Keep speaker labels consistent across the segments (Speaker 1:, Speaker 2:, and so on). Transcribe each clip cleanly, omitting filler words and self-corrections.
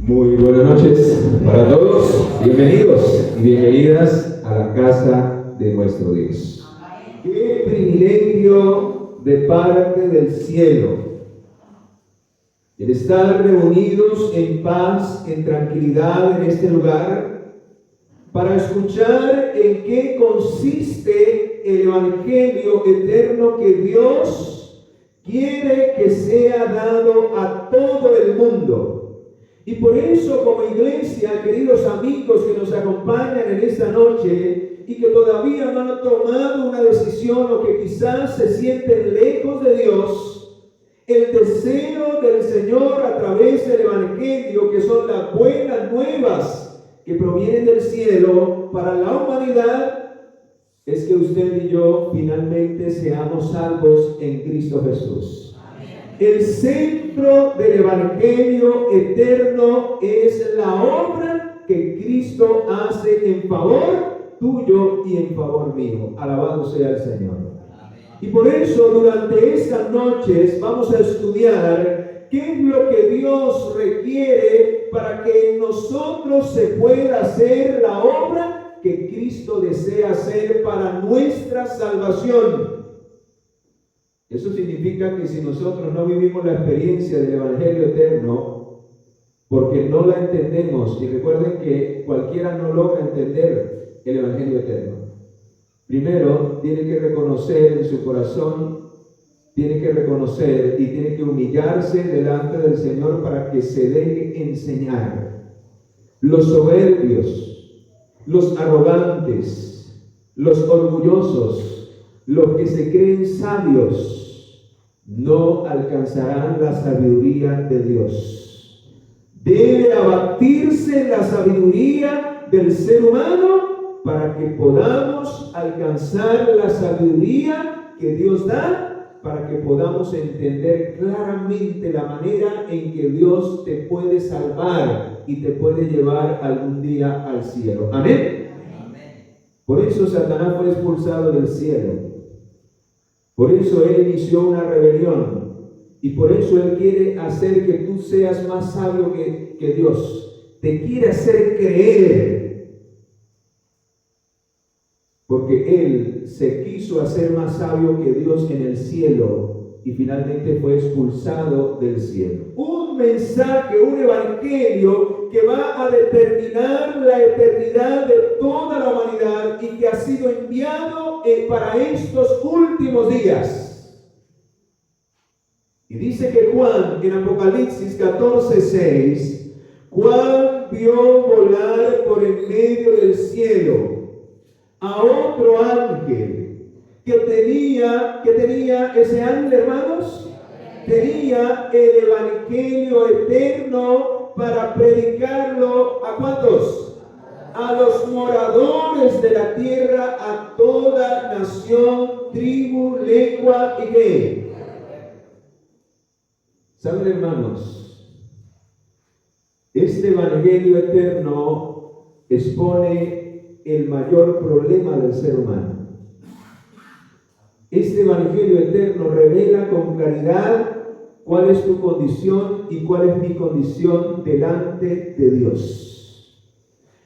Speaker 1: Muy buenas noches para todos, bienvenidos y bienvenidas a la casa de nuestro Dios. Qué privilegio de parte del cielo, el estar reunidos en paz, en tranquilidad en este lugar, para escuchar en qué consiste el Evangelio eterno que Dios quiere que sea dado a todo el mundo. Y por eso, como iglesia, queridos amigos que nos acompañan en esta noche y que todavía no han tomado una decisión o que quizás se sienten lejos de Dios, el deseo del Señor a través del Evangelio, que son las buenas nuevas que provienen del cielo para la humanidad, es que usted y yo finalmente seamos salvos en Cristo Jesús. El centro del Evangelio eterno es la obra que Cristo hace en favor tuyo y en favor mío. Alabado sea el Señor. Y por eso durante estas noches vamos a estudiar qué es lo que Dios requiere para que en nosotros se pueda hacer la obra que Cristo desea hacer para nuestra salvación. Eso significa que si nosotros no vivimos la experiencia del Evangelio eterno, porque no la entendemos, y recuerden que cualquiera no logra entender el Evangelio eterno. Primero, tiene que reconocer en su corazón, tiene que reconocer y tiene que humillarse delante del Señor para que se deje enseñar. Los soberbios, los arrogantes, los orgullosos, los que se creen sabios, no alcanzarán la sabiduría de Dios. Debe abatirse la sabiduría del ser humano para que podamos alcanzar la sabiduría que Dios da, para que podamos entender claramente la manera en que Dios te puede salvar y te puede llevar algún día al cielo. Amén. Por eso Satanás fue expulsado del cielo. Por eso él inició una rebelión y por eso él quiere hacer que tú seas más sabio que Dios. Te quiere hacer creer, porque él se quiso hacer más sabio que Dios en el cielo y finalmente fue expulsado del cielo. Un mensaje, un evangelio que va a determinar la eternidad de toda la humanidad y que ha sido enviado para estos últimos días. Y dice que Juan, en Apocalipsis 14:6, Juan vio volar por en medio del cielo a otro ángel que tenía ese ángel, hermanos, tenía el evangelio eterno para predicarlo ¿a cuántos? A los moradores de la tierra, a toda nación, tribu, lengua y qué. ¿Saben, hermanos? Este evangelio eterno expone el mayor problema del ser humano. Este evangelio eterno revela con claridad cuál es tu condición y cuál es mi condición delante de Dios.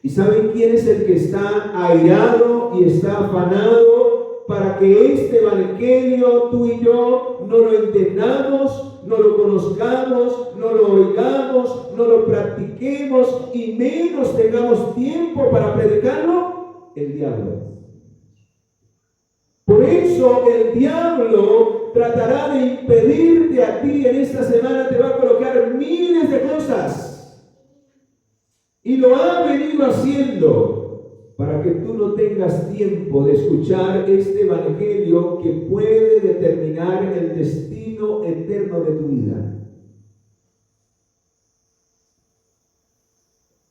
Speaker 1: ¿Y saben quién es el que está airado y está afanado para que este evangelio tú y yo no lo entendamos, no lo conozcamos, no lo oigamos, no lo practiquemos y menos tengamos tiempo para predicarlo? El diablo. Por eso el diablo tratará de impedirte a ti en esta semana, te va a colocar miles de cosas. Y lo ha venido haciendo para que tú no tengas tiempo de escuchar este evangelio que puede determinar el destino eterno de tu vida.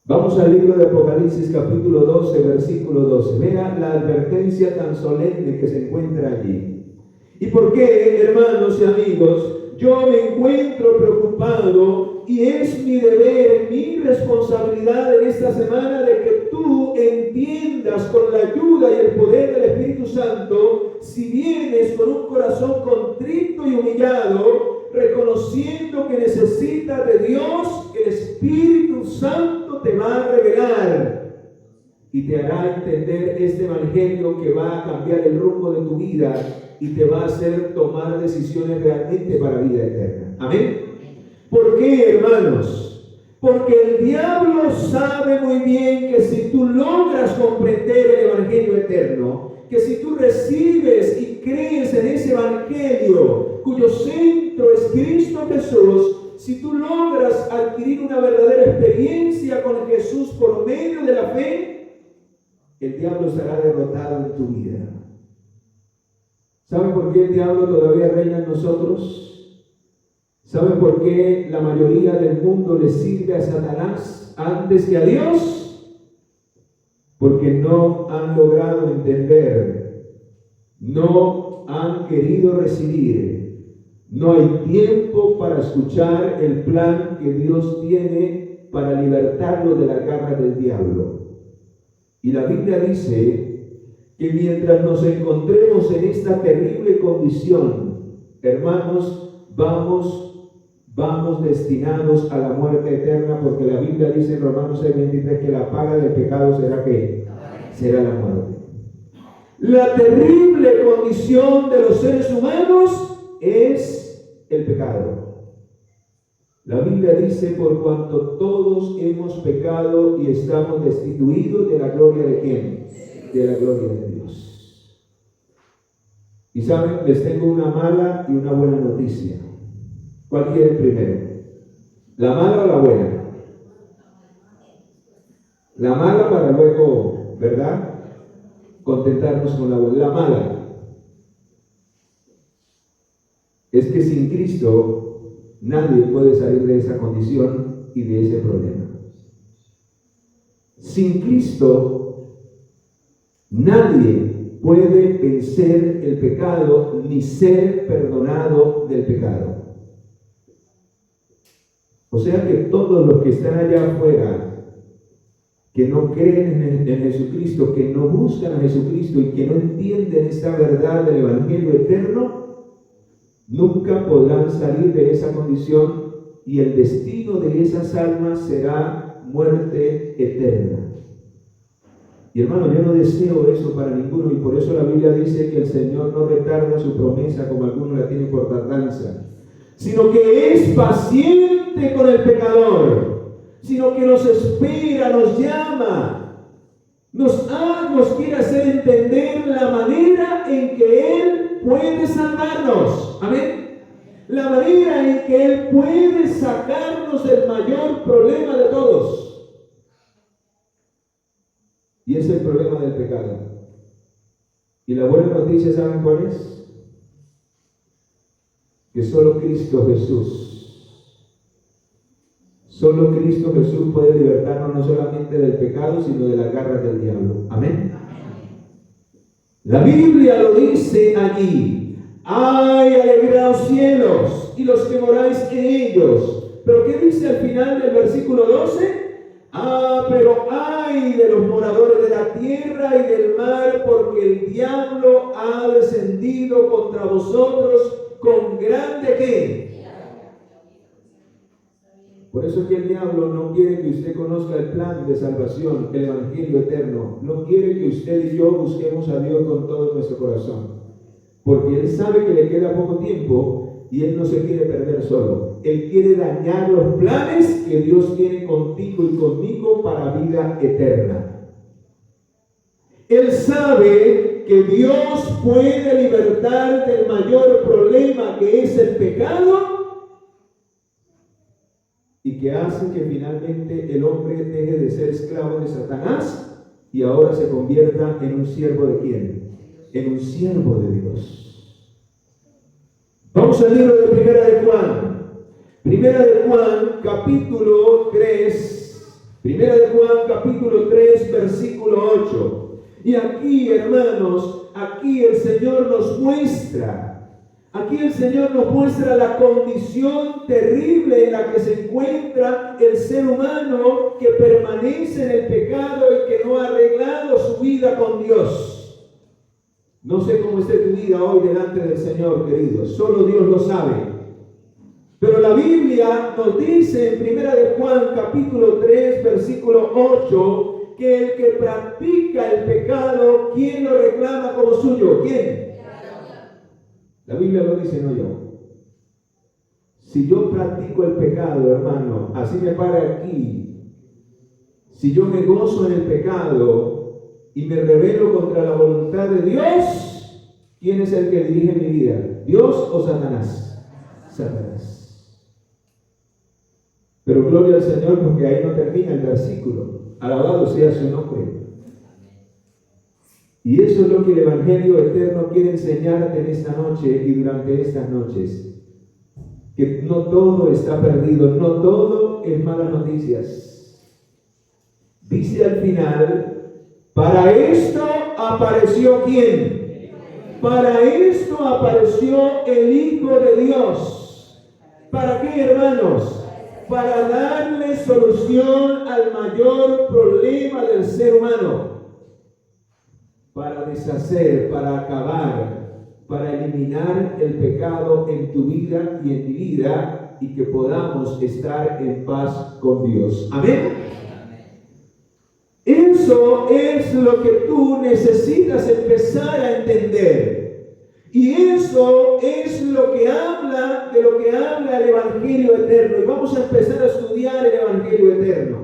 Speaker 1: Vamos al libro de Apocalipsis capítulo 12, versículo 12. Vea la advertencia tan solemne que se encuentra allí. ¿Y por qué, hermanos y amigos? Yo me encuentro preocupado y es mi deber, mi responsabilidad en esta semana de que tú entiendas con la ayuda y el poder del Espíritu Santo, si vienes con un corazón contrito y humillado, reconociendo que necesitas de Dios, el Espíritu Santo y te hará entender este evangelio que va a cambiar el rumbo de tu vida y te va a hacer tomar decisiones realmente para vida eterna. Amén. ¿Por qué, hermanos? Porque el diablo sabe muy bien que si tú logras comprender el evangelio eterno, que si tú recibes y crees en ese evangelio cuyo centro es Cristo Jesús, si tú logras adquirir una verdadera experiencia con Jesús por medio de la fe, el diablo será derrotado en tu vida. ¿Saben por qué el diablo todavía reina en nosotros? ¿Saben por qué la mayoría del mundo le sirve a Satanás antes que a Dios? Porque no han logrado entender, no han querido recibir, no hay tiempo para escuchar el plan que Dios tiene para libertarlo de las garras del diablo. Y la Biblia dice que mientras nos encontremos en esta terrible condición, hermanos, vamos destinados a la muerte eterna, porque la Biblia dice en Romanos 6:23 que la paga del pecado será ¿qué? Será la muerte. La terrible condición de los seres humanos es el pecado. La Biblia dice: por cuanto todos hemos pecado y estamos destituidos de la gloria de ¿quién? De la gloria de Dios. Y saben, les tengo una mala y una buena noticia. ¿Cuál quieren primero? ¿La mala o la buena? La mala para luego, ¿verdad?, contentarnos con la buena. La mala es que sin Cristo nadie puede salir de esa condición y de ese problema. Sin Cristo nadie puede vencer el pecado ni ser perdonado del pecado. O sea que todos los que están allá afuera, que no creen en Jesucristo, que no buscan a Jesucristo y que no entienden esta verdad del evangelio eterno, nunca podrán salir de esa condición y el destino de esas almas será muerte eterna. Y hermano, yo no deseo eso para ninguno, y por eso la Biblia dice que el Señor no retarda su promesa como algunos la tienen por tardanza, sino que es paciente con el pecador, sino que nos espera, nos llama, nos quiere hacer entender la manera en que Él puede salvarnos. Amén. La manera en que Él puede sacarnos del mayor problema de todos. Y es el problema del pecado. Y la buena noticia, ¿saben cuál es? Que solo Cristo Jesús puede libertarnos no solamente del pecado, sino de las garras del diablo. Amén. La Biblia lo dice allí: ¡ay, alegraos cielos y los que moráis en ellos! Pero ¿qué dice al final del versículo 12? Pero ay de los moradores de la tierra y del mar, porque el diablo ha descendido contra vosotros con grande ¿qué? Por eso es que el diablo no quiere que usted conozca el plan de salvación, el evangelio eterno. No quiere que usted y yo busquemos a Dios con todo nuestro corazón, porque Él sabe que le queda poco tiempo y Él no se quiere perder solo. Él quiere dañar los planes que Dios tiene contigo y conmigo para vida eterna. Él sabe que Dios puede libertar del mayor problema que es el pecado, y que hace que finalmente el hombre deje de ser esclavo de Satanás y ahora se convierta en un siervo de ¿quién? En un siervo de Dios. Vamos al libro de Primera de Juan. Primera de Juan, capítulo 3. Primera de Juan, capítulo 3, versículo 8. Y aquí, hermanos, aquí el Señor nos muestra la condición terrible en la que se encuentra el ser humano que permanece en el pecado y que no ha arreglado su vida con Dios. No sé cómo esté tu vida hoy delante del Señor, queridos, solo Dios lo sabe. Pero la Biblia nos dice en Primera de Juan, capítulo 3, versículo 8, que el que practica el pecado, ¿quién lo reclama como suyo? ¿Quién? La Biblia lo dice, no yo. Si yo practico el pecado, hermano, así me para aquí. Si yo me gozo en el pecado y me rebelo contra la voluntad de Dios, ¿quién es el que dirige mi vida? ¿Dios o Satanás? Satanás. Pero gloria al Señor, porque ahí no termina el versículo. Alabado sea su nombre. Y eso es lo que el Evangelio eterno quiere enseñarte en esta noche y durante estas noches. Que no todo está perdido, no todo es malas noticias. Dice al final, para esto apareció ¿quién? Para esto apareció el Hijo de Dios. ¿Para qué, hermanos? Para darle solución al mayor problema del ser humano. Para deshacer, para acabar, para eliminar el pecado en tu vida y en mi vida y que podamos estar en paz con Dios. Amén. Eso es lo que tú necesitas empezar a entender. Y eso es lo que habla de lo que habla el Evangelio eterno. Y vamos a empezar a estudiar el Evangelio eterno.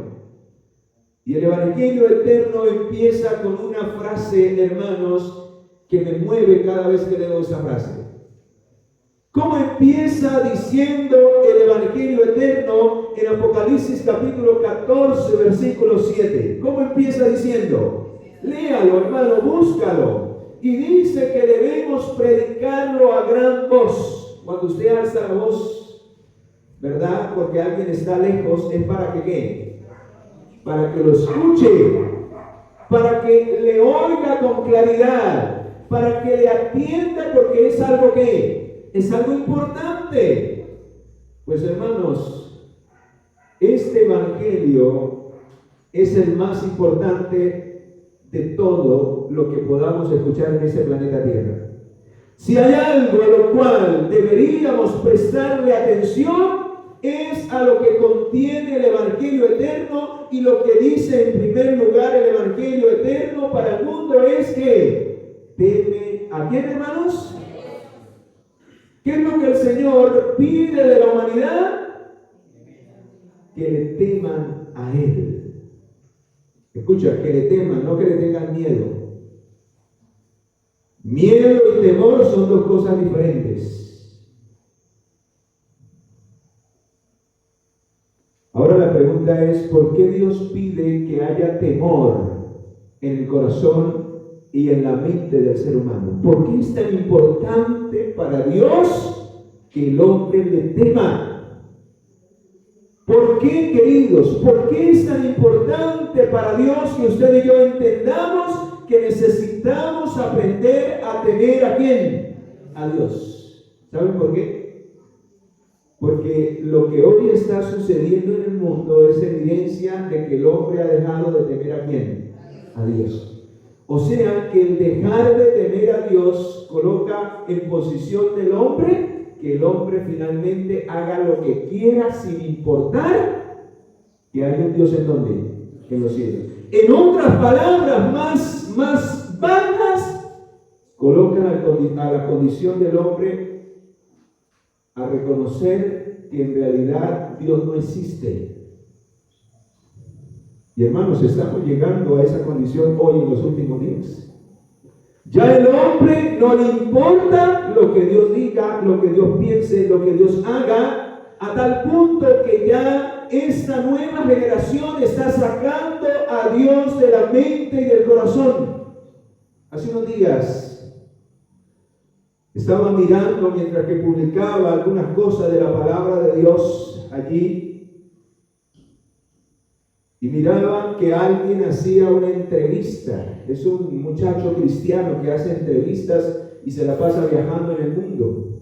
Speaker 1: Y el Evangelio eterno empieza con una frase, hermanos, que me mueve cada vez que leo esa frase. ¿Cómo empieza diciendo el Evangelio eterno en Apocalipsis capítulo 14, versículo 7? ¿Cómo empieza diciendo? Léalo, hermano, búscalo. Y dice que debemos predicarlo a gran voz. Cuando usted alza la voz, ¿verdad? Porque alguien está lejos, ¿es para que qué? Para que lo escuche, para que le oiga con claridad, para que le atienda, porque es algo que es algo importante. Pues hermanos, este Evangelio es el más importante de todo lo que podamos escuchar en ese planeta Tierra. Si hay algo a lo cual deberíamos prestarle atención, es a lo que contiene el Evangelio eterno, y lo que dice en primer lugar el Evangelio eterno para el mundo es que teme ¿a quién, hermanos? ¿Qué es lo que el Señor pide de la humanidad? Que le teman a Él. Escucha, que le teman, no que le tengan miedo. Miedo y temor son dos cosas diferentes. Ahora la pregunta es, ¿por qué Dios pide que haya temor en el corazón y en la mente del ser humano? ¿Por qué es tan importante para Dios que el hombre le tema? ¿Por qué, queridos? ¿Por qué es tan importante para Dios que usted y yo entendamos que necesitamos aprender a temer a quién? A Dios. ¿Saben por qué? Porque lo que hoy está sucediendo en el mundo es evidencia de que el hombre ha dejado de temer a quién? A Dios. O sea que el dejar de temer a Dios coloca en posición del hombre que el hombre finalmente haga lo que quiera sin importar que haya un Dios en donde, en los cielos. En otras palabras más bajas, colocan a la condición del hombre a reconocer que en realidad Dios no existe. Y hermanos, estamos llegando a esa condición hoy en los últimos días. Ya el hombre no le importa lo que Dios diga, lo que Dios piense, lo que Dios haga, a tal punto que ya esta nueva generación está sacando a Dios de la mente y del corazón. Hace unos días estaba mirando mientras que publicaba algunas cosas de la palabra de Dios allí, y miraba que alguien hacía una entrevista. Es un muchacho cristiano que hace entrevistas y se la pasa viajando en el mundo.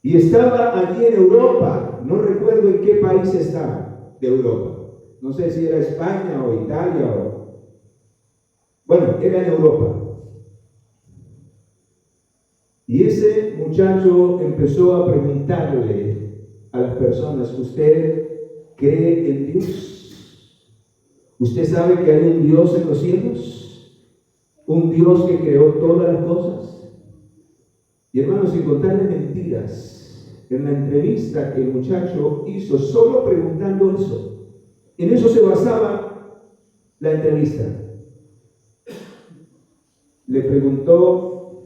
Speaker 1: Y estaba allí en Europa, no recuerdo en qué país estaba de Europa. No sé si era España o Italia o... Bueno, era en Europa. Y ese muchacho empezó a preguntarle a las personas, ¿usted cree en Dios? ¿Usted sabe que hay un Dios en los cielos? Un Dios que creó todas las cosas. Y hermanos, sin contarle mentiras, en la entrevista que el muchacho hizo, solo preguntando eso, en eso se basaba la entrevista. Le preguntó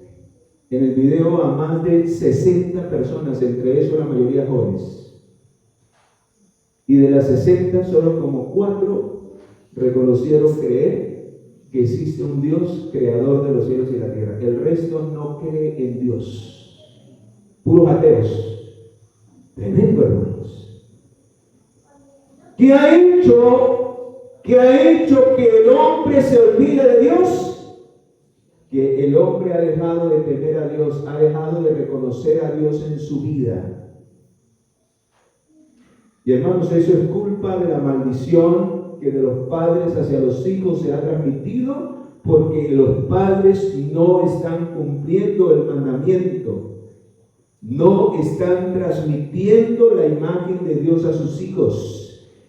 Speaker 1: en el video a más de 60 personas, entre eso la mayoría jóvenes. Y de las 60, solo como 4 reconocieron creer que existe un Dios creador de los cielos y la tierra. El resto no cree en Dios. Puros ateos. Tremendo, hermanos. ¿Qué ha hecho que el hombre se olvide de Dios? Que el hombre ha dejado de temer a Dios, ha dejado de reconocer a Dios en su vida. Y hermanos, eso es culpa de la maldición que de los padres hacia los hijos se ha transmitido, porque los padres no están cumpliendo el mandamiento, no están transmitiendo la imagen de Dios a sus hijos.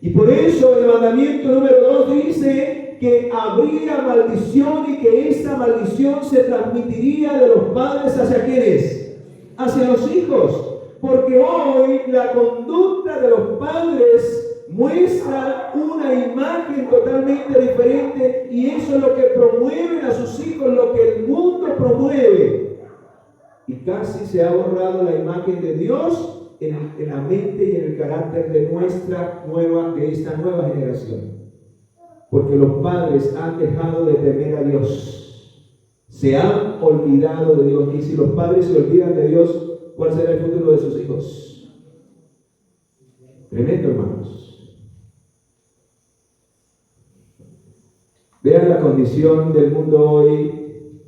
Speaker 1: Y por eso el mandamiento número 2 dice que habría maldición y que esta maldición se transmitiría de los padres hacia ¿quiénes? Hacia los hijos. Porque hoy la conducta de los padres muestra una imagen totalmente diferente, y eso es lo que promueven a sus hijos, lo que el mundo promueve. Y casi se ha borrado la imagen de Dios en la mente y en el carácter de esta nueva generación. Porque los padres han dejado de temer a Dios. Se han olvidado de Dios. Y si los padres se olvidan de Dios, ¿cuál será el futuro de sus hijos? Tremendo, hermanos. Vean la condición del mundo hoy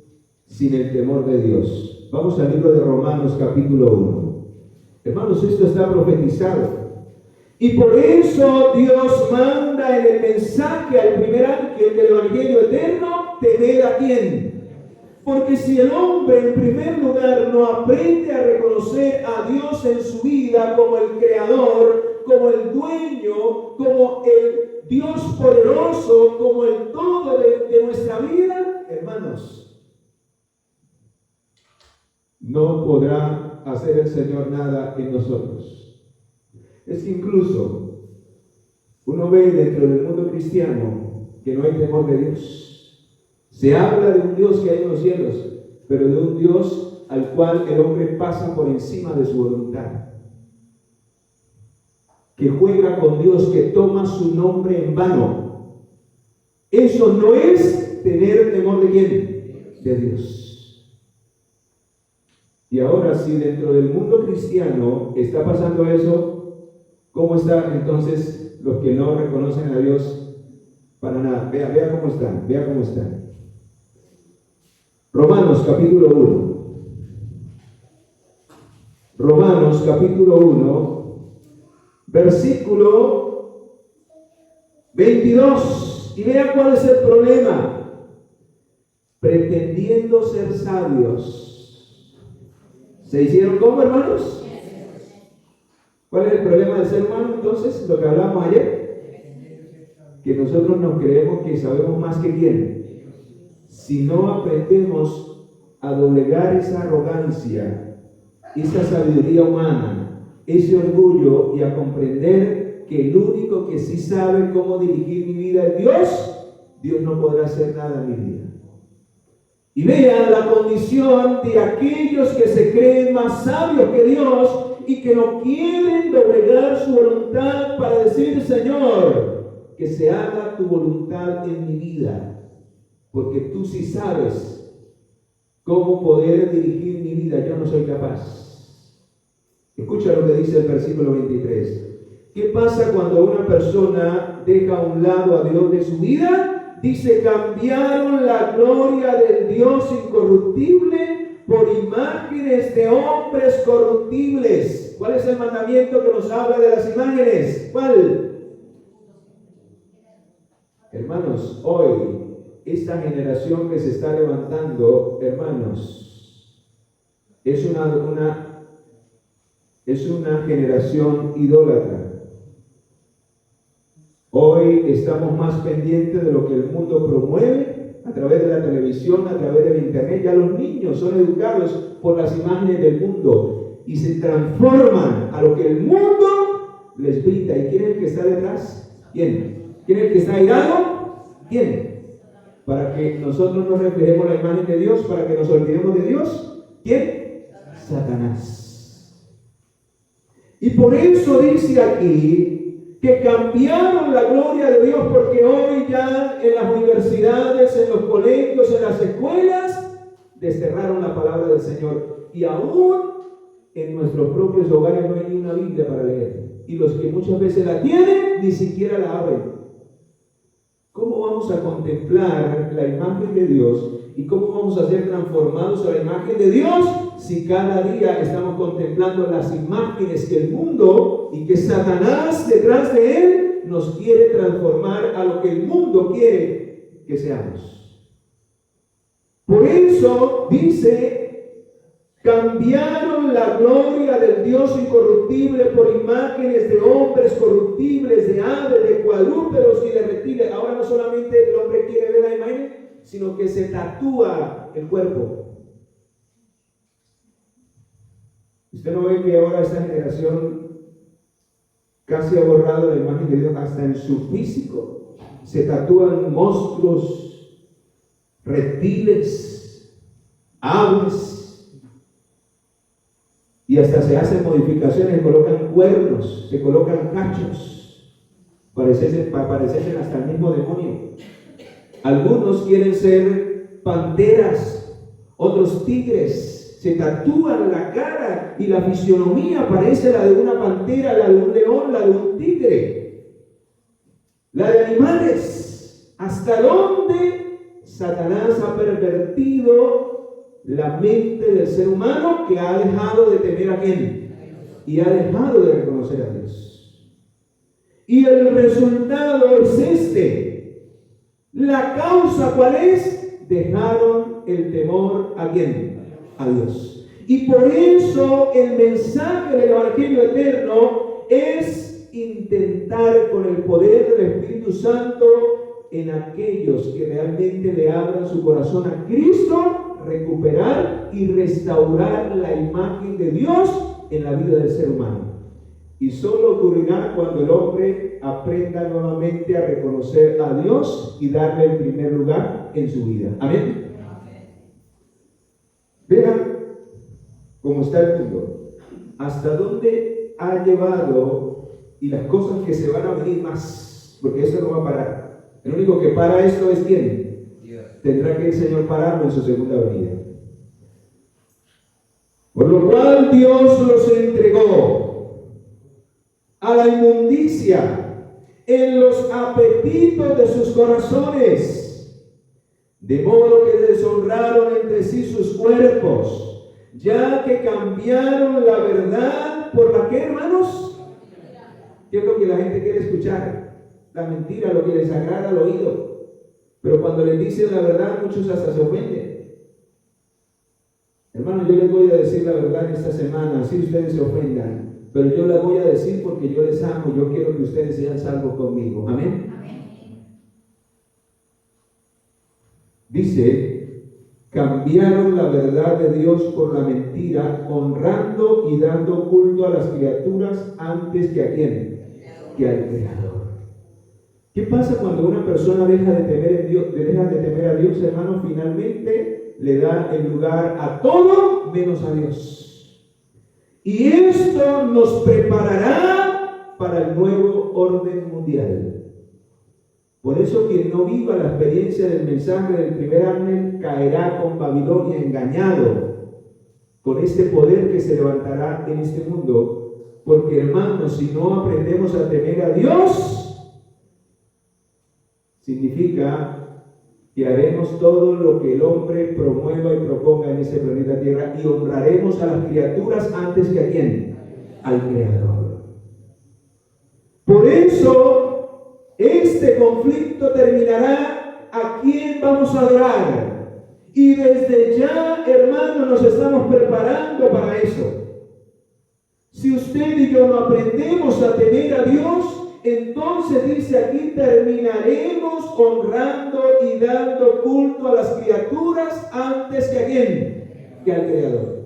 Speaker 1: sin el temor de Dios. Vamos al libro de Romanos capítulo 1. Hermanos, esto está profetizado. Y por eso Dios manda en el mensaje al primer ángel del Evangelio eterno, temer a quién. Porque si el hombre en primer lugar no aprende a reconocer a Dios en su vida como el creador, como el dueño, como el Dios poderoso, como el todo de nuestra vida, hermanos, no podrá hacer el Señor nada en nosotros. Es que incluso uno ve dentro del mundo cristiano que no hay temor de Dios. Se habla de un Dios que hay en los cielos, pero de un Dios al cual el hombre pasa por encima de su voluntad. Que juega con Dios, que toma su nombre en vano. Eso no es tener temor de ¿quién? De Dios. Y ahora, si dentro del mundo cristiano está pasando eso, ¿cómo están entonces los que no reconocen a Dios para nada? Vea cómo están. Romanos capítulo 1. Romanos capítulo 1, versículo 22. Y vea cuál es el problema. Pretendiendo ser sabios, ¿se hicieron cómo, hermanos? ¿Cuál es el problema del ser humano entonces? Lo que hablamos ayer. Que nosotros nos creemos que sabemos más que quién. Si no aprendemos a doblegar esa arrogancia, esa sabiduría humana, ese orgullo, y a comprender que el único que sí sabe cómo dirigir mi vida es Dios, Dios no podrá hacer nada en mi vida. Y vean la condición de aquellos que se creen más sabios que Dios y que no quieren doblegar su voluntad para decir: Señor, que se haga tu voluntad en mi vida. Porque tú sí sabes cómo poder dirigir mi vida, yo no soy capaz. Escucha lo que dice el versículo 23. ¿Qué pasa cuando una persona deja a un lado a Dios de su vida? Dice: cambiaron la gloria del Dios incorruptible por imágenes de hombres corruptibles. ¿Cuál es el mandamiento que nos habla de las imágenes? ¿Cuál? Hermanos, hoy esta generación que se está levantando, hermanos, es una generación idólatra. Hoy estamos más pendientes de lo que el mundo promueve a través de la televisión, a través del internet. Ya los niños son educados por las imágenes del mundo y se transforman a lo que el mundo les brinda. ¿Y quién es el que está detrás? ¿Quién? ¿Quién es el que está airado? ¿Quién? Para que nosotros nos reflejemos la imagen de Dios, para que nos olvidemos de Dios. ¿Quién? Satanás. Y por eso dice aquí que cambiaron la gloria de Dios, porque hoy ya en las universidades, en los colegios, en las escuelas, desterraron la palabra del Señor. Y aún en nuestros propios hogares no hay ni una Biblia para leer. Y los que muchas veces la tienen, ni siquiera la abren. ¿Cómo vamos a contemplar la imagen de Dios? ¿Y cómo vamos a ser transformados a la imagen de Dios si cada día estamos contemplando las imágenes que el mundo y que Satanás detrás de él nos quiere transformar a lo que el mundo quiere que seamos? Por eso dice, cambiaron la gloria del Dios incorruptible por imágenes de hombres corruptibles, de aves, de cuadrúpedos y de reptiles. Ahora no solamente el hombre quiere ver la imagen, sino que se tatúa el cuerpo. Usted no ve que ahora esta generación casi ha borrado la imagen de Dios hasta en su físico. Se tatúan monstruos, reptiles, aves, y hasta se hacen modificaciones, colocan cuernos, se colocan cachos, parecen hasta el mismo demonio. Algunos quieren ser panteras, otros tigres, se tatúan la cara y la fisionomía parece la de una pantera, la de un león, la de un tigre, la de animales. ¿Hasta dónde Satanás ha pervertido la mente del ser humano, que ha dejado de temer a quién? Y ha dejado de reconocer a Dios. Y el resultado es este. La causa, ¿cuál es? Dejaron el temor ¿a quién? A Dios. Y por eso el mensaje del Evangelio eterno es intentar con el poder del Espíritu Santo en aquellos que realmente le abran su corazón a Cristo, recuperar y restaurar la imagen de Dios en la vida del ser humano. Y solo ocurrirá cuando el hombre aprenda nuevamente a reconocer a Dios y darle el primer lugar en su vida. Amén. Vean cómo está el mundo, hasta dónde ha llevado, y las cosas que se van a venir más, porque eso no va a parar. El único que para esto es ¿quién? Dios. Tendrá que el Señor pararlo en su segunda venida. Por lo cual Dios los entregó a la inmundicia en los apetitos de sus corazones, de modo que deshonraron entre sí sus cuerpos, ya que cambiaron la verdad por la que, hermanos, ¿qué es lo que la gente quiere escuchar? La mentira, lo que les agrada al oído. Pero cuando les dicen la verdad, muchos hasta se ofenden. Hermanos, yo les voy a decir la verdad en esta semana, si ustedes se ofendan, pero yo la voy a decir porque yo les amo, yo quiero que ustedes sean salvos conmigo. Amén. Dice, cambiaron la verdad de Dios por la mentira, honrando y dando culto a las criaturas antes que a quién, que al Creador. ¿Qué pasa cuando una persona deja de temer a Dios, hermano? Finalmente le da el lugar a todo menos a Dios. Y esto nos preparará para el nuevo orden mundial. Por eso quien no viva la experiencia del mensaje del primer ángel caerá con Babilonia engañado con este poder que se levantará en este mundo. Porque, hermanos, si no aprendemos a temer a Dios, significa que haremos todo lo que el hombre promueva y proponga en este planeta Tierra, y honraremos a las criaturas antes que a quién, al Creador. Por eso este conflicto terminará. ¿A quién vamos a adorar? Y desde ya, hermanos, nos estamos preparando para eso. Si usted y yo no aprendemos a temer a Dios, entonces dice aquí, terminaremos honrando y dando culto a las criaturas antes que a quién, que al Creador.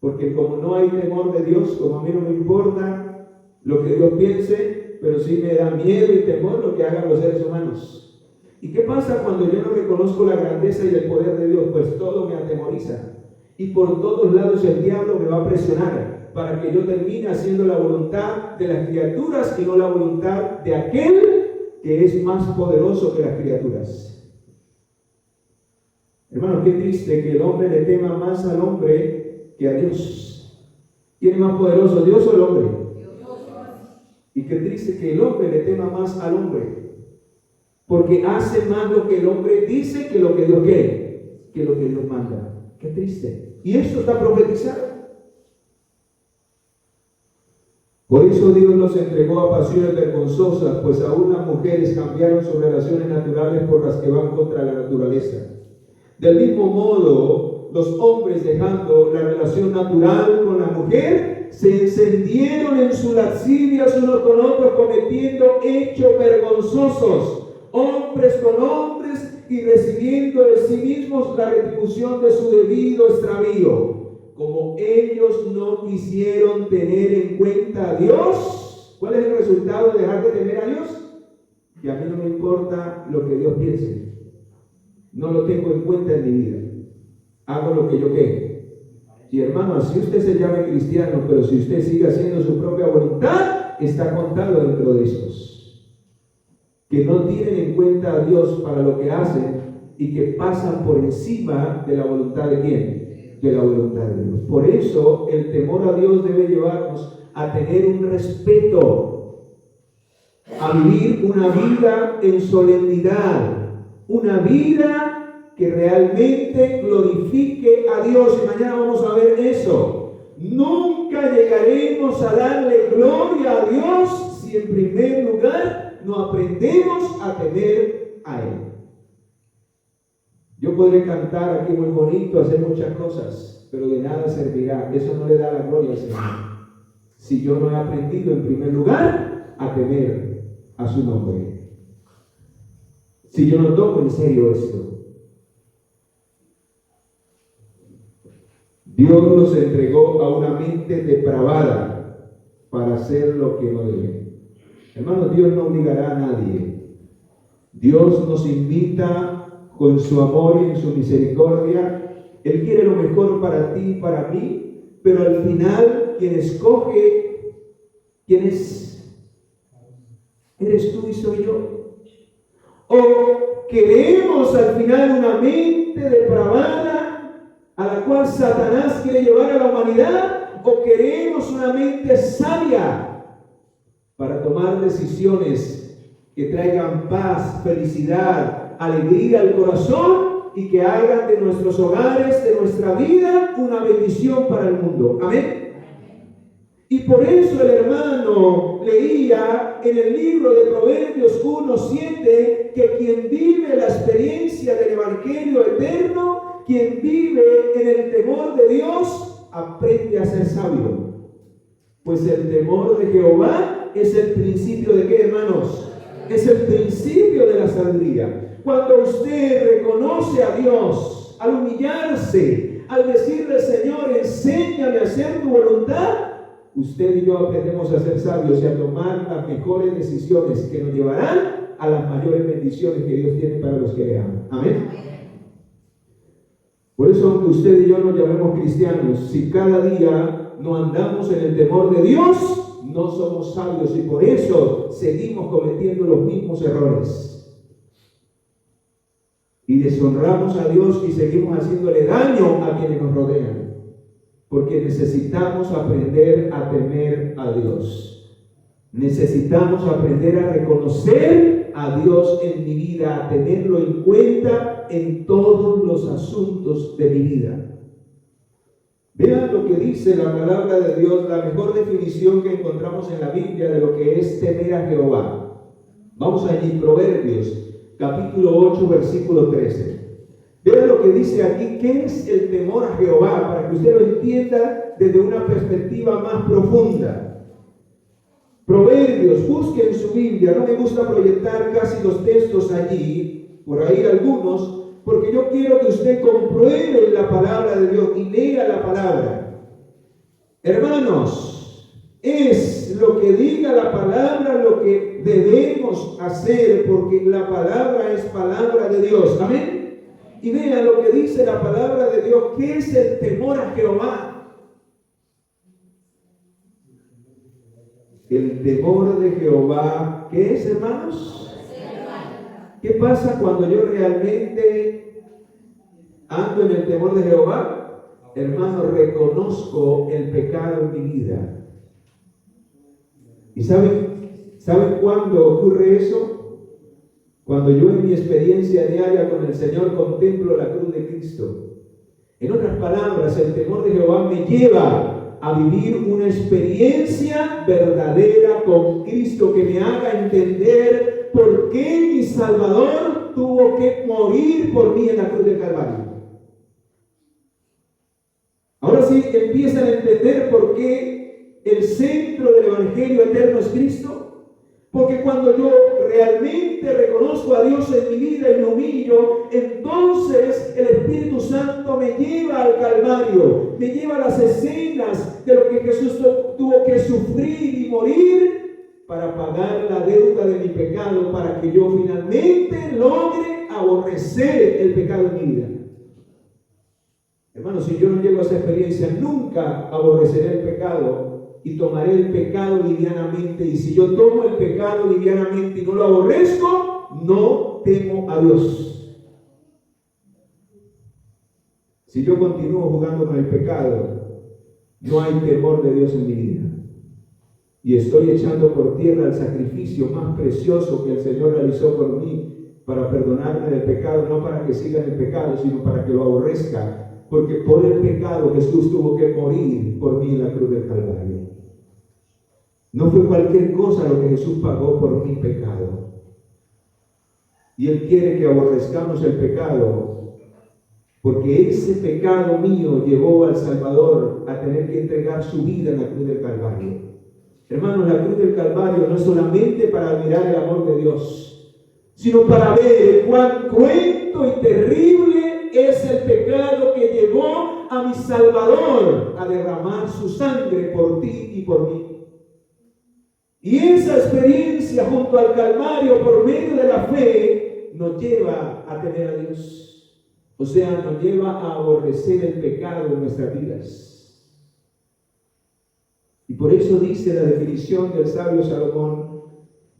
Speaker 1: Porque como no hay temor de Dios, como a mí no me importa lo que Dios piense, pero sí me da miedo y temor lo que hagan los seres humanos. ¿Y qué pasa cuando yo no reconozco la grandeza y el poder de Dios? Pues todo me atemoriza. Y por todos lados el diablo me va a presionar para que yo termine haciendo la voluntad de las criaturas y no la voluntad de aquel que es más poderoso que las criaturas. Hermano, qué triste que el hombre le tema más al hombre que a Dios. ¿Quién es más poderoso, Dios o el hombre? Y qué triste que el hombre le tema más al hombre, porque hace más lo que el hombre dice que lo que Dios quiere, que lo que Dios manda. Qué triste. Y esto está profetizado. Por eso Dios los entregó a pasiones vergonzosas, pues aún las mujeres cambiaron sus relaciones naturales por las que van contra la naturaleza. Del mismo modo, los hombres, dejando la relación natural con la mujer, se encendieron en su lascivia unos con otros, cometiendo hechos vergonzosos, hombres con hombres, y recibiendo de sí mismos la retribución de su debido extravío. Como ellos no quisieron tener en cuenta a Dios, ¿cuál es el resultado de dejar de temer a Dios? Que a mí no me importa lo que Dios piense. No lo tengo en cuenta en mi vida. Hago lo que yo quiero. Y hermano, así usted se llame cristiano, pero si usted sigue haciendo su propia voluntad, está contado dentro de estos. Que no tienen en cuenta a Dios para lo que hacen y que pasan por encima de la voluntad de ¿quién? De la voluntad de Dios. Por eso el temor a Dios debe llevarnos a tener un respeto, a vivir una vida en solemnidad, una vida que realmente glorifique a Dios. Y mañana vamos a ver eso. Nunca llegaremos a darle gloria a Dios si en primer lugar no aprendemos a temer a Él. Yo podré cantar aquí muy bonito, hacer muchas cosas, pero de nada servirá. Eso no le da la gloria al Señor. Si yo no he aprendido en primer lugar a temer a su nombre. Si yo no tomo en serio esto. Dios nos entregó a una mente depravada para hacer lo que no debe. Hermano, Dios no obligará a nadie. Dios nos invita con su amor y en su misericordia. Él quiere lo mejor para ti y para mí, pero al final quien escoge, ¿quién es? ¿Eres tú y soy yo? ¿O queremos al final una mente depravada a la cual Satanás quiere llevar a la humanidad? ¿O queremos una mente sabia para tomar decisiones que traigan paz, felicidad, alegría al corazón y que hagan de nuestros hogares, de nuestra vida, una bendición para el mundo? Amén. Y por eso el hermano leía en el libro de Proverbios 1:7 que quien vive la experiencia del Evangelio eterno, quien vive en el temor de Dios, aprende a ser sabio. Pues el temor de Jehová es el principio de ¿qué, hermanos? Es el principio de la sabiduría. Cuando usted reconoce a Dios, al humillarse, al decirle, Señor, enséñame a hacer tu voluntad, usted y yo aprendemos a ser sabios y a tomar las mejores decisiones que nos llevarán a las mayores bendiciones que Dios tiene para los que le aman. Amén. Por eso, aunque usted y yo nos llamemos cristianos, si cada día no andamos en el temor de Dios, no somos sabios y por eso seguimos cometiendo los mismos errores. Y deshonramos a Dios y seguimos haciéndole daño a quienes nos rodean. Porque necesitamos aprender a temer a Dios. Necesitamos aprender a reconocer a Dios en mi vida, a tenerlo en cuenta en todos los asuntos de mi vida. Vean lo que dice la palabra de Dios, la mejor definición que encontramos en la Biblia de lo que es temer a Jehová. Vamos allí, Proverbios, capítulo 8, versículo 13. Vean lo que dice aquí, ¿qué es el temor a Jehová? Para que usted lo entienda desde una perspectiva más profunda. Proverbios, busquen su Biblia. No me gusta proyectar casi los textos allí, por ahí algunos, porque yo quiero que usted compruebe la palabra de Dios y lea la palabra. Hermanos, es lo que diga la palabra lo que debemos hacer, porque la palabra es palabra de Dios. Amén. Y vean lo que dice la palabra de Dios. ¿Qué es el temor a Jehová? El temor de Jehová, ¿qué es, hermanos? ¿Qué pasa cuando yo realmente ando en el temor de Jehová? Hermano, reconozco el pecado en mi vida. ¿Y saben cuándo ocurre eso? Cuando yo en mi experiencia diaria con el Señor contemplo la cruz de Cristo. En otras palabras, el temor de Jehová me lleva a vivir una experiencia verdadera con Cristo que me haga entender por qué mi Salvador tuvo que morir por mí en la cruz del Calvario. Ahora sí empiezan a entender por qué el centro del Evangelio eterno es Cristo. Porque cuando yo realmente reconozco a Dios en mi vida y me humillo, entonces el Espíritu Santo me lleva al Calvario, me lleva a las escenas de lo que Jesús tuvo que sufrir y morir para pagar la deuda de mi pecado, para que yo finalmente logre aborrecer el pecado en mi vida. Hermanos, si yo no llego a esa experiencia, nunca aborreceré el pecado y tomaré el pecado livianamente. Y si yo tomo el pecado livianamente y no lo aborrezco, no temo a Dios. Si yo continúo jugando con el pecado, no hay temor de Dios en mi vida. Y estoy echando por tierra el sacrificio más precioso que el Señor realizó por mí para perdonarme del pecado, no para que siga en el pecado, sino para que lo aborrezca. Porque por el pecado Jesús tuvo que morir por mí en la cruz del Calvario. No fue cualquier cosa lo que Jesús pagó por mi pecado. Y Él quiere que aborrezcamos el pecado, porque ese pecado mío llevó al Salvador a tener que entregar su vida en la cruz del Calvario. Hermanos, la cruz del Calvario no es solamente para admirar el amor de Dios, sino para ver cuán cruento y terrible es el pecado que llevó a mi Salvador a derramar su sangre por ti y por mí. Y esa experiencia junto al Calvario por medio de la fe nos lleva a temer a Dios. O sea, nos lleva a aborrecer el pecado en nuestras vidas. Y por eso dice la definición del sabio Salomón,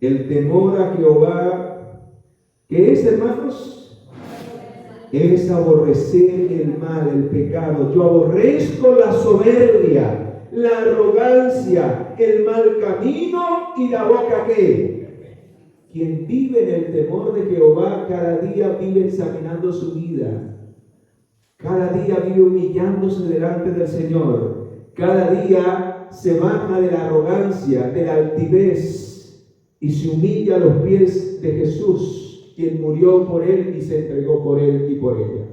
Speaker 1: el temor a Jehová, ¿qué es, hermanos? Es aborrecer el mal, el pecado. Yo aborrezco la soberbia, la arrogancia, el mal camino y la boca que. Quien vive en el temor de Jehová cada día vive examinando su vida. Cada día vive humillándose delante del Señor. Cada día se baja de la arrogancia, de la altivez y se humilla a los pies de Jesús, quien murió por él y se entregó por él y por ella.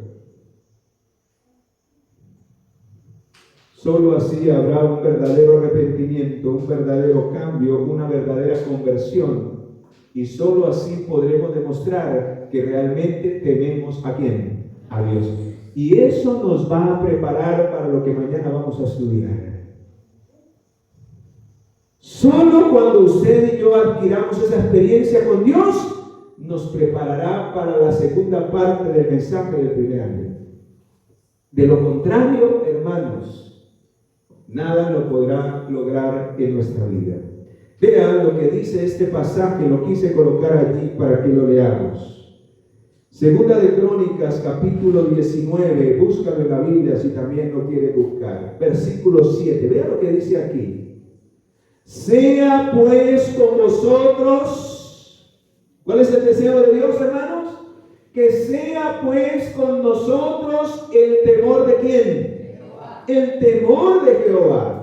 Speaker 1: Solo así habrá un verdadero arrepentimiento, un verdadero cambio, una verdadera conversión. Y solo así podremos demostrar que realmente tememos ¿a quién? A Dios. Y eso nos va a preparar para lo que mañana vamos a estudiar. Solo cuando usted y yo adquiramos esa experiencia con Dios, nos preparará para la segunda parte del mensaje del primer año. De lo contrario, hermanos, nada lo podrá lograr en nuestra vida. Vean lo que dice este pasaje, lo quise colocar allí para que lo leamos. Segunda de Crónicas, capítulo 19, búscalo en la Biblia si también lo quiere buscar. Versículo 7, vean lo que dice aquí. Sea pues con vosotros, ¿cuál es el deseo de Dios, hermanos? Que sea pues con nosotros el temor de ¿quién? Jehová. El temor de Jehová.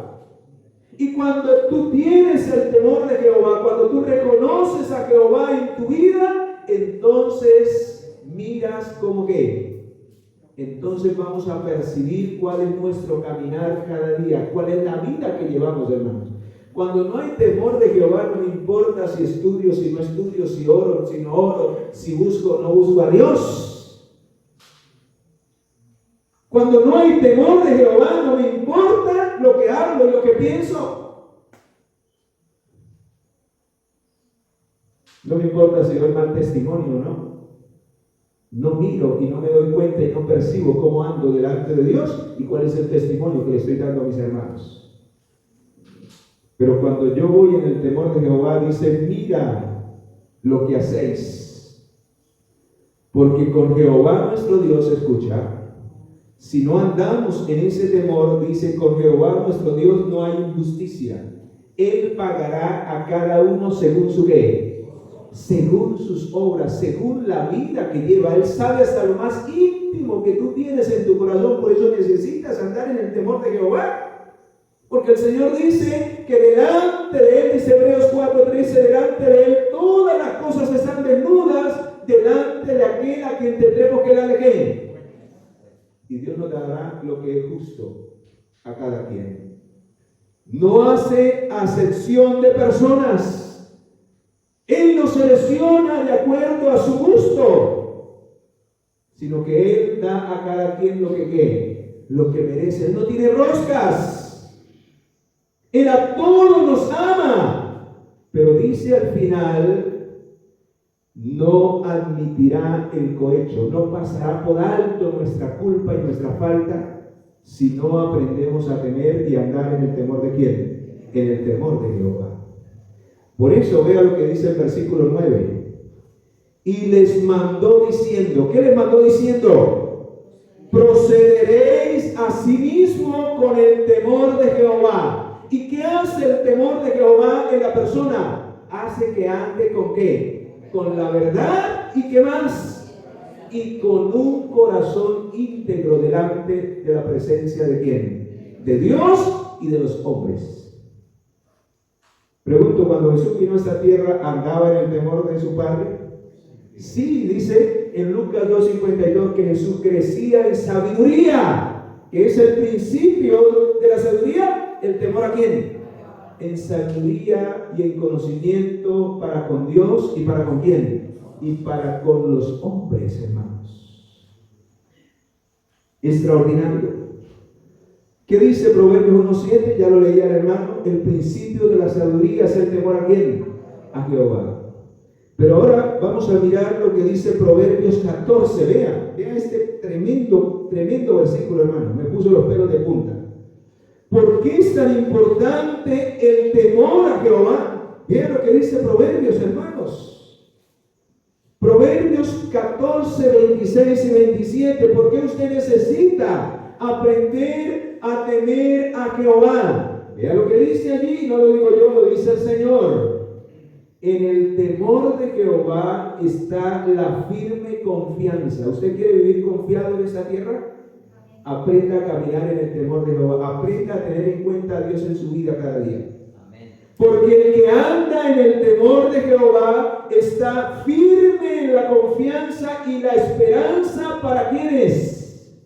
Speaker 1: Y cuando tú tienes el temor de Jehová, cuando tú reconoces a Jehová en tu vida, entonces miras como que. Entonces vamos a percibir cuál es nuestro caminar cada día, cuál es la vida que llevamos, hermanos. Cuando no hay temor de Jehová, no me importa si estudio, si no estudio, si oro, si no oro, si busco o no busco a Dios. Cuando no hay temor de Jehová, no me importa lo que hablo y lo que pienso. No me importa si doy mal testimonio o no. No miro y no me doy cuenta y no percibo cómo ando delante de Dios y cuál es el testimonio que le estoy dando a mis hermanos. Pero cuando yo voy en el temor de Jehová, dice, mira lo que hacéis. Porque con Jehová nuestro Dios, escucha, si no andamos en ese temor, dice, con Jehová nuestro Dios no hay injusticia. Él pagará a cada uno según su qué. Según sus obras, según la vida que lleva. Él sabe hasta lo más íntimo que tú tienes en tu corazón. Por eso necesitas andar en el temor de Jehová. Porque el Señor dice que delante de Él, dice Hebreos 4:13, delante de Él todas las cosas están desnudas, delante de aquel a quien tendremos que darle ¿qué? Y Dios nos dará lo que es justo a cada quien. No hace acepción de personas. Él no selecciona de acuerdo a su gusto, sino que Él da a cada quien lo que ¿qué? Lo que merece. Él no tiene roscas. Él a todos nos ama, pero dice al final, no admitirá el cohecho, no pasará por alto nuestra culpa y nuestra falta, si no aprendemos a temer y andar en el temor de ¿quién? En el temor de Jehová. Por eso vea lo que dice el versículo 9. Y les mandó diciendo, ¿qué les mandó diciendo? Procederéis asimismo con el temor de Jehová. ¿Y qué hace el temor de Jehová en la persona? Hace que ande ¿con qué? Con la verdad y ¿qué más? Y con un corazón íntegro delante de la presencia de ¿quién? De Dios y de los hombres. Pregunto, cuando Jesús vino a esta tierra, ¿andaba en el temor de su Padre? Sí, dice en Lucas 2:52 que Jesús crecía en sabiduría, que es el principio de la sabiduría. ¿El temor a quién? En sabiduría y en conocimiento para con Dios y para con quién? Y para con los hombres, hermanos. Extraordinario. ¿Qué dice Proverbios 1:7? Ya lo leía el hermano. El principio de la sabiduría es el temor a quién? A Jehová. Pero ahora vamos a mirar lo que dice Proverbios 14. Vean este tremendo versículo, hermano. Me puso los pelos de punta. ¿Por qué es tan importante el temor a Jehová? Vean lo que dice Proverbios, hermanos. Proverbios 14, 26 y 27. ¿Por qué usted necesita aprender a temer a Jehová? Vean lo que dice allí, no lo digo yo, lo dice el Señor. En el temor de Jehová está la firme confianza. ¿Usted quiere vivir confiado en esa tierra? Aprenda a caminar en el temor de Jehová. Aprenda a tener en cuenta a Dios en su vida cada día. Porque el que anda en el temor de Jehová está firme en la confianza y la esperanza para quienes.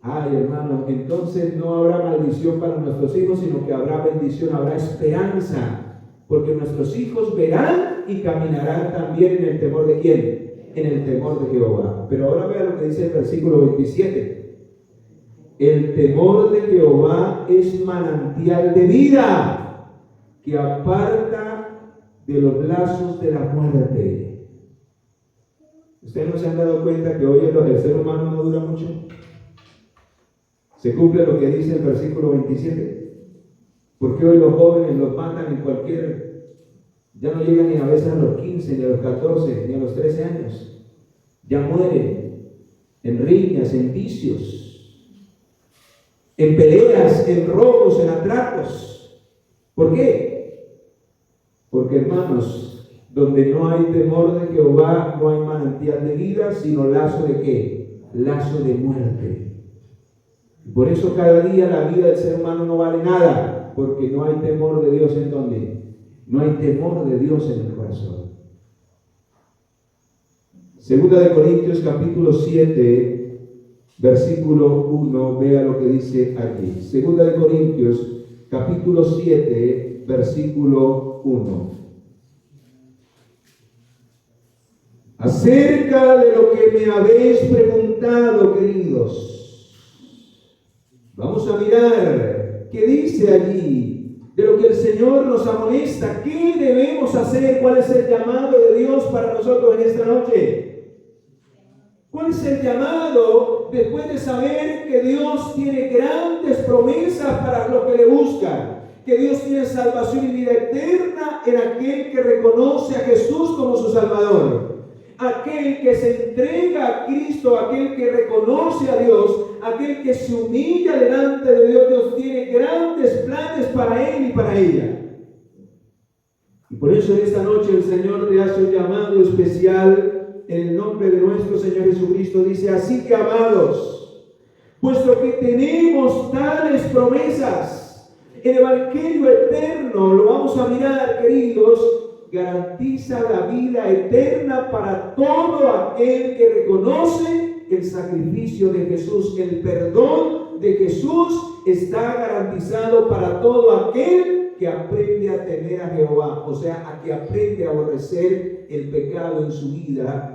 Speaker 1: Ay, hermano, entonces no habrá maldición para nuestros hijos, sino que habrá bendición, habrá esperanza. Porque nuestros hijos verán y caminarán también en el temor de ¿quién? En el temor de Jehová. Pero ahora vea lo que dice el versículo 27. El temor de Jehová es manantial de vida, que aparta de los lazos de la muerte. ¿Ustedes no se han dado cuenta que hoy el ser humano no dura mucho? ¿Se cumple lo que dice el versículo 27? Porque hoy los jóvenes los matan en ya no llegan ni a veces a los 15, ni a los 14, ni a los 13 años. Ya mueren en riñas, en vicios, en peleas, en robos, en atracos. ¿Por qué? Porque, hermanos, donde no hay temor de Jehová, no hay manantial de vida, sino lazo de ¿qué? Lazo de muerte. Y por eso cada día la vida del ser humano no vale nada, porque no hay temor de Dios en donde. No hay temor de Dios en el corazón. Segunda de Corintios capítulo 7, versículo 1, vea lo que dice aquí. Segunda de Corintios capítulo 7, versículo 1. Acerca de lo que me habéis preguntado, queridos, vamos a mirar qué dice allí, de lo que el Señor nos amonesta, qué debemos hacer, cuál es el llamado de Dios para nosotros en esta noche. ¿Cuál es el llamado después de saber que Dios tiene grandes promesas para los que le buscan? Que Dios tiene salvación y vida eterna en aquel que reconoce a Jesús como su Salvador. Aquel que se entrega a Cristo, aquel que reconoce a Dios, aquel que se humilla delante de Dios. Dios tiene grandes planes para él y para ella. Y por eso en esta noche el Señor te hace un llamado especial en el nombre de nuestro Señor Jesucristo. Dice: así que, amados, puesto que tenemos tales promesas, el Evangelio eterno, lo vamos a mirar, queridos, garantiza la vida eterna para todo aquel que reconoce el sacrificio de Jesús. El perdón de Jesús está garantizado para todo aquel que aprende a temer a Jehová, o sea, a que aprende a aborrecer el pecado en su vida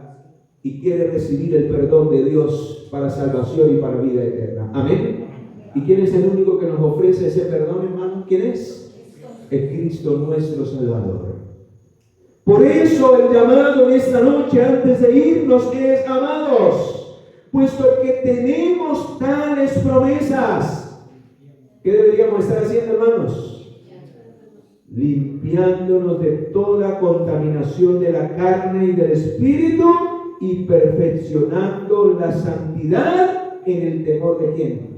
Speaker 1: y quiere recibir el perdón de Dios para salvación y para vida eterna. Amén. ¿Y quién es el único que nos ofrece ese perdón, hermano? ¿Quién es? Es Cristo nuestro Salvador. Por eso el llamado en esta noche, antes de irnos, es: amados, puesto que tenemos tales promesas, ¿qué deberíamos estar haciendo, hermanos? Limpiándonos de toda contaminación de la carne y del espíritu y perfeccionando la santidad en el temor de ¿quién?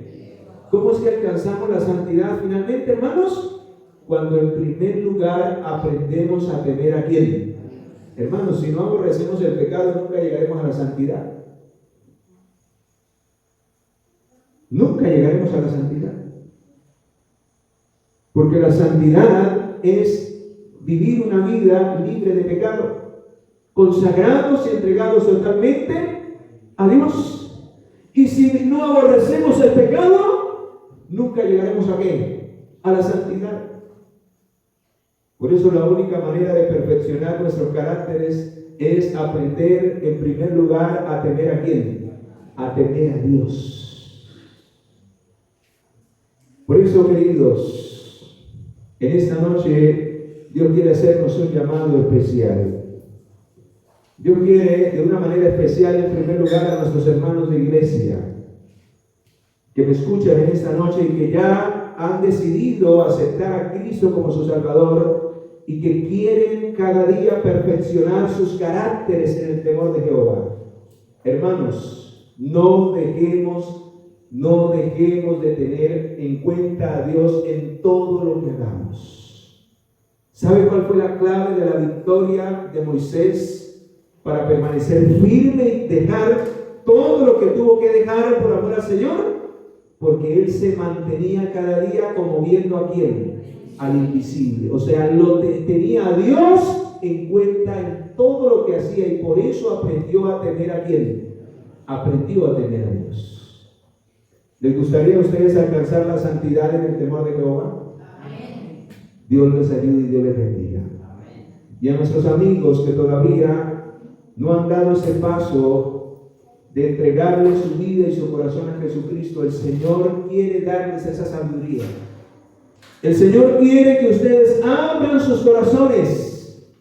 Speaker 1: ¿Cómo es que alcanzamos la santidad finalmente, hermanos? Cuando en primer lugar aprendemos a temer a ¿quién? Hermanos, si no aborrecemos el pecado, nunca llegaremos a la santidad. Nunca llegaremos a la santidad. Porque la santidad es vivir una vida libre de pecado, consagrados y entregados totalmente a Dios. Y si no aborrecemos el pecado, nunca llegaremos a ¿qué? A la santidad. Por eso la única manera de perfeccionar nuestros caracteres es aprender en primer lugar a temer a ¿quién? A temer a Dios. Por eso, queridos, en esta noche Dios quiere hacernos un llamado especial. Dios quiere de una manera especial en primer lugar a nuestros hermanos de iglesia que me escuchan en esta noche y que ya han decidido aceptar a Cristo como su Salvador y que quieren cada día perfeccionar sus caracteres en el temor de Jehová. Hermanos, no dejemos de tener en cuenta a Dios en todo lo que hagamos. ¿Sabe cuál fue la clave de la victoria de Moisés para permanecer firme y dejar todo lo que tuvo que dejar por amor al Señor? Porque él se mantenía cada día como viendo a ¿quién? Al invisible. O sea, tenía a Dios en cuenta en todo lo que hacía y por eso aprendió a temer a ¿quién? Aprendió a temer a Dios. ¿Les gustaría a ustedes alcanzar la santidad en el temor de Jehová? Amén. Dios les ayude y Dios les bendiga. Amén. Y a nuestros amigos que todavía no han dado ese paso de entregarle su vida y su corazón a Jesucristo, el Señor quiere darles esa sabiduría. El Señor quiere que ustedes abran sus corazones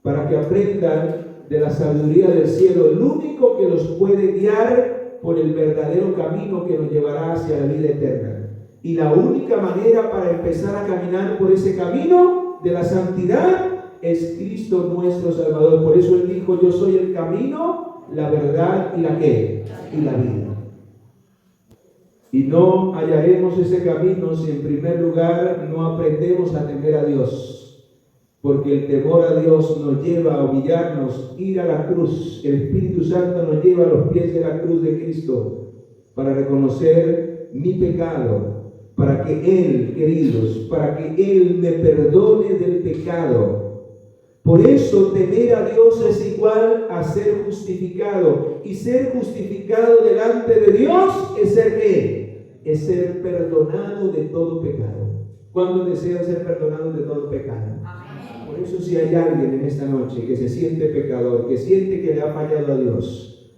Speaker 1: para que aprendan de la sabiduría del cielo, el único que los puede guiar por el verdadero camino que nos llevará hacia la vida eterna. Y la única manera para empezar a caminar por ese camino de la santidad es Cristo nuestro Salvador. Por eso Él dijo: yo soy el camino, la verdad y la ¿qué? Y la vida. Y no hallaremos ese camino si en primer lugar no aprendemos a temer a Dios. Porque el temor a Dios nos lleva a humillarnos, ir a la cruz. El Espíritu Santo nos lleva a los pies de la cruz de Cristo para reconocer mi pecado, para que Él, queridos, para que Él me perdone del pecado. Por eso temer a Dios es igual a ser justificado. Y ser justificado delante de Dios es ser ¿qué? Es ser perdonado de todo pecado. ¿Cuántos desean ser perdonados de todo pecado?
Speaker 2: Amén.
Speaker 1: Por eso, si hay alguien en esta noche que se siente pecador, que siente que le ha fallado a Dios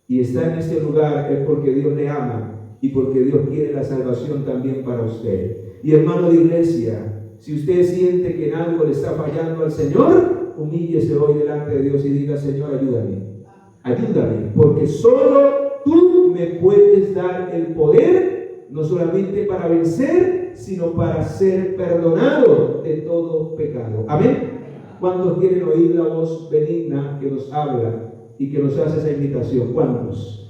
Speaker 1: y está en este lugar, es porque Dios le ama y porque Dios quiere la salvación también para usted. Y hermano de iglesia, si usted siente que en algo le está fallando al Señor, humíllese hoy delante de Dios y diga: Señor, ayúdame, porque solo tú me puedes dar el poder, no solamente para vencer, sino para ser perdonado de todo pecado. Amén. ¿Cuántos quieren oír la voz benigna que nos habla y que nos hace esa invitación? ¿Cuántos?